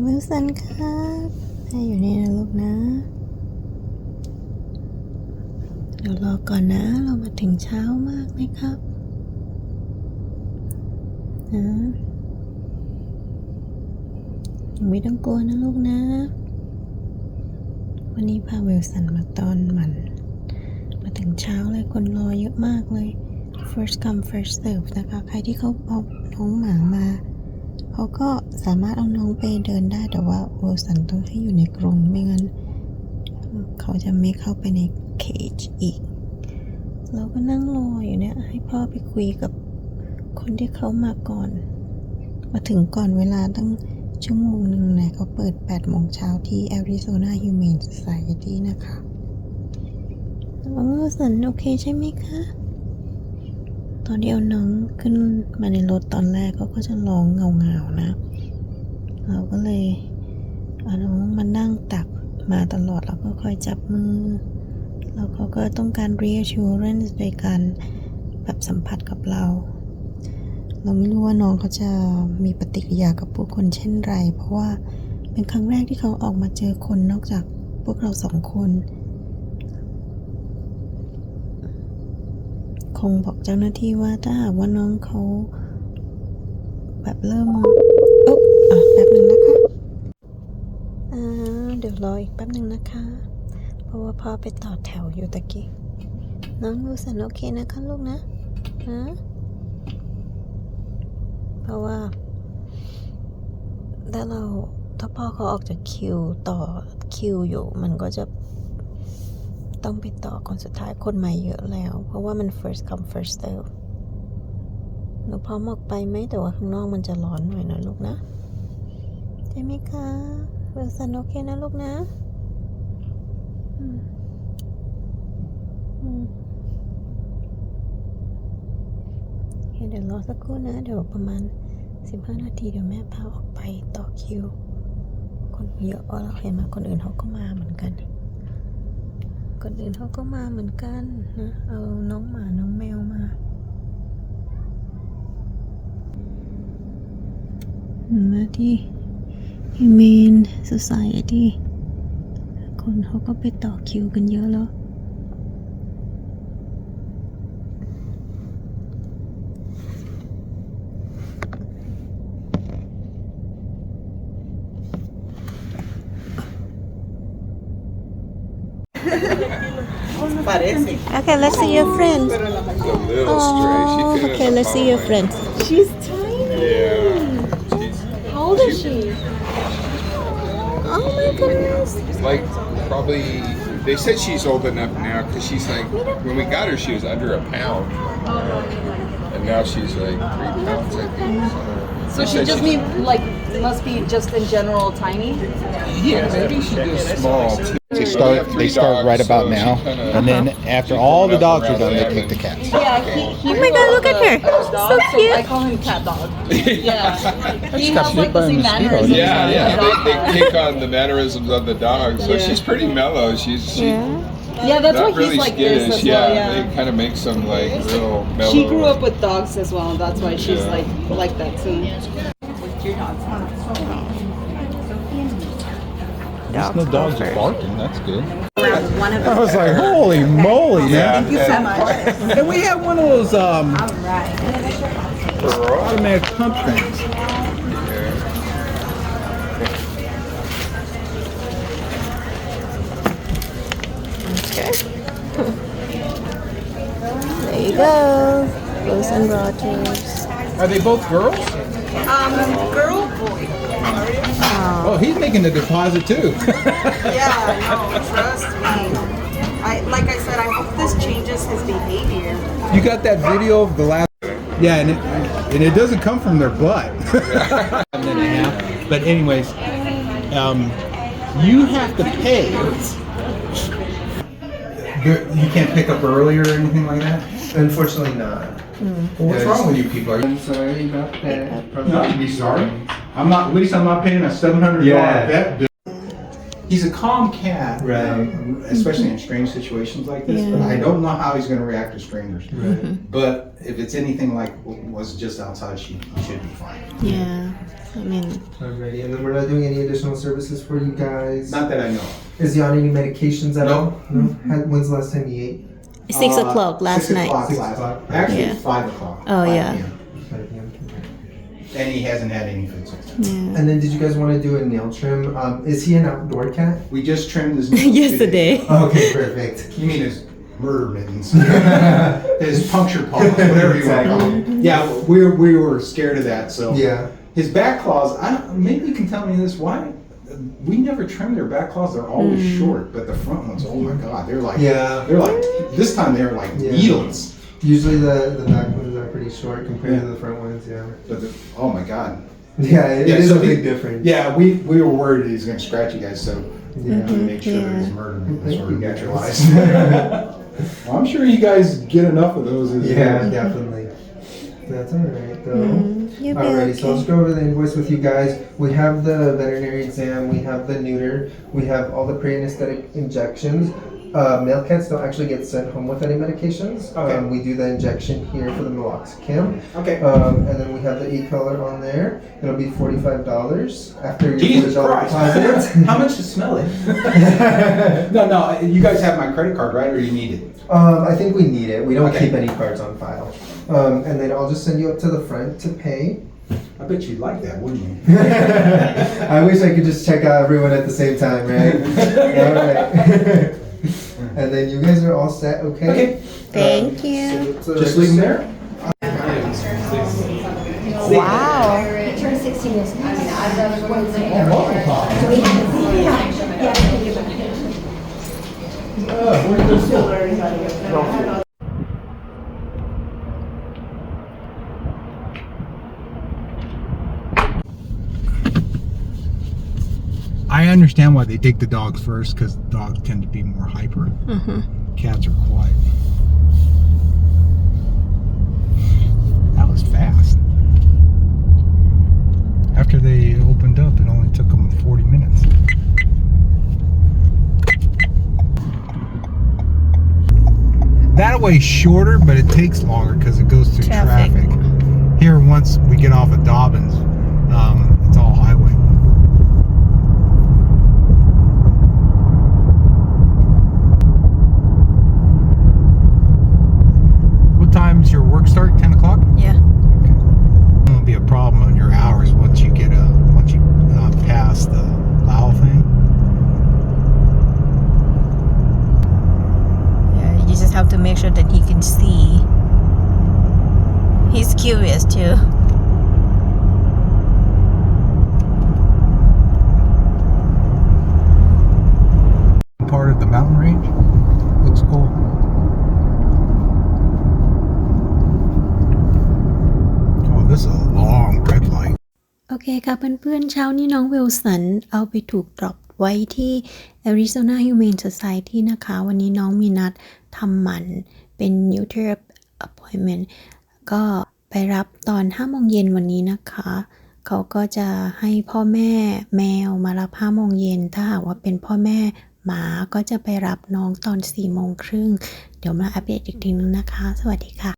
วิลสันครับให้อยู่นี่นะลูกนะเดี๋ยวรอก่อนนะเรามาถึงเช้ามากไหมครับนะไม่ต้องกลัวนะลูกนะวันนี้พาวิลสันมาตอนมันมาถึงเช้าเลยคนรอเยอะมากเลย first come first serve นะคะใครที่เขาเอาน้องหมามาเขาก็สามารถเอาน้องไปเดินได้แต่ว่าวิลสันต้องให้อยู่ในกรงไม่งั้นเขาจะไม่เข้าไปในเคจอีกเราก็นั่งรออยู่เนี่ยให้พ่อไปคุยกับคนที่เขามาก่อนมาถึงก่อนเวลาตั้งชั่วโมงหนึ่งนะเขาเปิด 8 โมงเช้าที่ Arizona Humane Society นะคะวิลสันโอเคใช่ไหมคะตอนที่เอาน้องขึ้นมาในรถตอนแรกเขาก็จะร้องเงาๆนะเราก็เลยเอาน้องมานั่งตักมาตลอดแล้วก็คอยจับมือแล้วเขาก็ต้องการ reassurance โดยการแบบสัมผัสกับเราไม่รู้ว่าน้องเขาจะมีปฏิกิริยากับผู้คนเช่นไรเพราะว่าเป็นครั้งแรกที่เขาออกมาเจอคนนอกจากพวกเรา2 คนคงบอกเจ้าหน้าที่ว่าถ้าหากว่าน้องเขาแบบเริ่มแป๊บหนึ่งนะคะเดี๋ยวรออีกแป๊บหนึ่งนะคะเพราะว่าพ่อไปต่อแถวอยู่ตะกี้น้องวิลสันโอเคนะคะลูกนะเพราะว่าถ้าพ่อเขาออกจากคิวต่อคิวอยู่มันก็จะต้องไปต่อคนสุดท้ายคนใหม่เยอะแล้วเพราะว่ามัน first come first serve หนูพร้อมออกไปไหมแต่ว่าข้างนอกมันจะร้อนหน่อยนะลูกนะใช่ไหมคะวิลสันโอเคนะลูกนะเดี๋ยวรอสักครู่นะเดี๋ยวประมาณ15 นาทีเดี๋ยวแม่พาออกไปต่อคิวคนเยอะเราเห็นมาคนอื่นเขาก็มาเหมือนกันคนอื่นเขาก็มาเหมือนกันนะเอาน้องหมาน้องแมวมาที่ Humane Society คนเขาก็ไปต่อคิวกันเยอะแล้วOkay, let's see your friends. Okay, let's see your friends. She's tiny. Yeah. How old is she? Oh my goodness. Like, probably, they said she's old enough now because she's like, when we got her, she was under a pound. And now she's like 3 pounds, I think. So she just must be just in general tiny? Yeah, maybe she's just small too. They start right about now, and then after all the dogs are done, they take the cats. Yeah, he Oh my god, look at her. So cute. I call him cat dog. Yeah. He has like the same mosquito. mannerisms. Yeah. They take on the mannerisms of the dog. So she's pretty mellow. Yeah, that's why not really he's like this skittish. as well. Yeah, they kind of make some like real mellow. She grew up with dogs as well. That's why she's like that too. No dogs are barking. That's good. One of I was like, holy moly, man! Thank you so much. And we have one of those automatic pump things. Okay. There you go. Rose and Rogers. Are they both girls? Girl, boy. Oh, he's making the deposit too. Yeah, no, trust me. Like I said, I hope this changes his behavior. You got that video of the last? Yeah, and it doesn't come from their butt. But anyways, you have to pay. You can't pick up early or anything like that? Unfortunately not. Well, what's wrong with you people? Are you I'm sorry about that. not to be sorry? I'm not. At least I'm not paying a $700 Yeah. vet bill. he's a calm cat, Right. especially in strange situations like this. But Yeah. I don't know how he's going to react to strangers. Right. But if it's anything like what was just outside, he should be fine. Yeah I mean Alrighty, and then we're not doing any additional services for you guys. Not that I know of. Is he on any medications at No. all? No. When's the last time he ate? 6 o'clock last 6 night o'clock 6 last o'clock. Actually, Yeah. 5 o'clock. Oh, 5 yeah. p.m. 5 p.m. And he hasn't had any food since then. yeah. And then did you guys want to do a nail trim? Is he an outdoor cat? We just trimmed his nails Yesterday. today. Okay, perfect. You mean his murder mittens? His puncture paws, whatever you want to call them. Yeah, we were scared of that. So Yeah. his back claws. Maybe you can tell me this. Why? We never trim their back claws. They're always short, but the front ones. Oh my God, they're like. Yeah. They're like. This time they're like Yeah. needles. Usually the back ones are pretty short compared to the front ones. Yeah. But oh my God. Yeah, it is so a big difference. Yeah, we were worried he's going to scratch you guys, so Yeah. we make sure that his Yeah. murder mittens Thank were you, guys. neutralized. Well, I'm sure you guys get enough of those. As Yeah, definitely. That's alright though. You'll be Alrighty, so I'll okay. just go over the invoice with you guys. We have the veterinary exam, we have the neuter, we have all the pre-anesthetic injections. Male cats don't actually get sent home with any medications. Okay. We do the injection here for the meloxicam. Okay. And then we have the e-color on there. It'll be $45 after your Jesus $40 Christ. deposit. How much to smell it? No, you guys have my credit card, right? Or you need it? I think we need it. We don't Okay. keep any cards on file. And then I'll just send you up to the front to pay. I bet you'd like that, wouldn't you? I wish I could just check out everyone at the same time, right? All right. And then you guys are all set, okay? Okay. Thank you. So let's, Just leave them there? Wow It turned 16 years ago. I mean, I was one of the So we had to, I understand why they take the dogs first, because dogs tend to be more hyper. Cats are quiet. That was fast. After they opened up, it only took them 40 minutes. That way's shorter, but it takes longer because it goes through Traffic. traffic. Here, once we get off of Dobbins, it's all highway. What time's your work start? 10 o'clock? yeah It won't be a problem on your hours once you get pass the Lao thing. yeah you just have to make sure that he can see. He's curious too. Part of the mountain range. Looks cool. Oh, this is a long red light. โอเคค่ะเพื่อนๆเช้านี้น้องวิลสันเอาไปถูกดรอปไว้ที่ Arizona Humane Society นะคะวันนี้น้องมีนัดทำหมันเป็น neuter appointment ก็ไปรับตอน 5 โมงเย็นวันนี้นะคะเขาก็จะให้พ่อแม่แมวมารับ 5 โมงเย็นถ้าหากว่าเป็นพ่อแม่หมาก็จะไปรับน้องตอน 4 โมงครึ่งเดี๋ยวมาอัปเดตอีกทีนึงนะคะสวัสดีค่ะ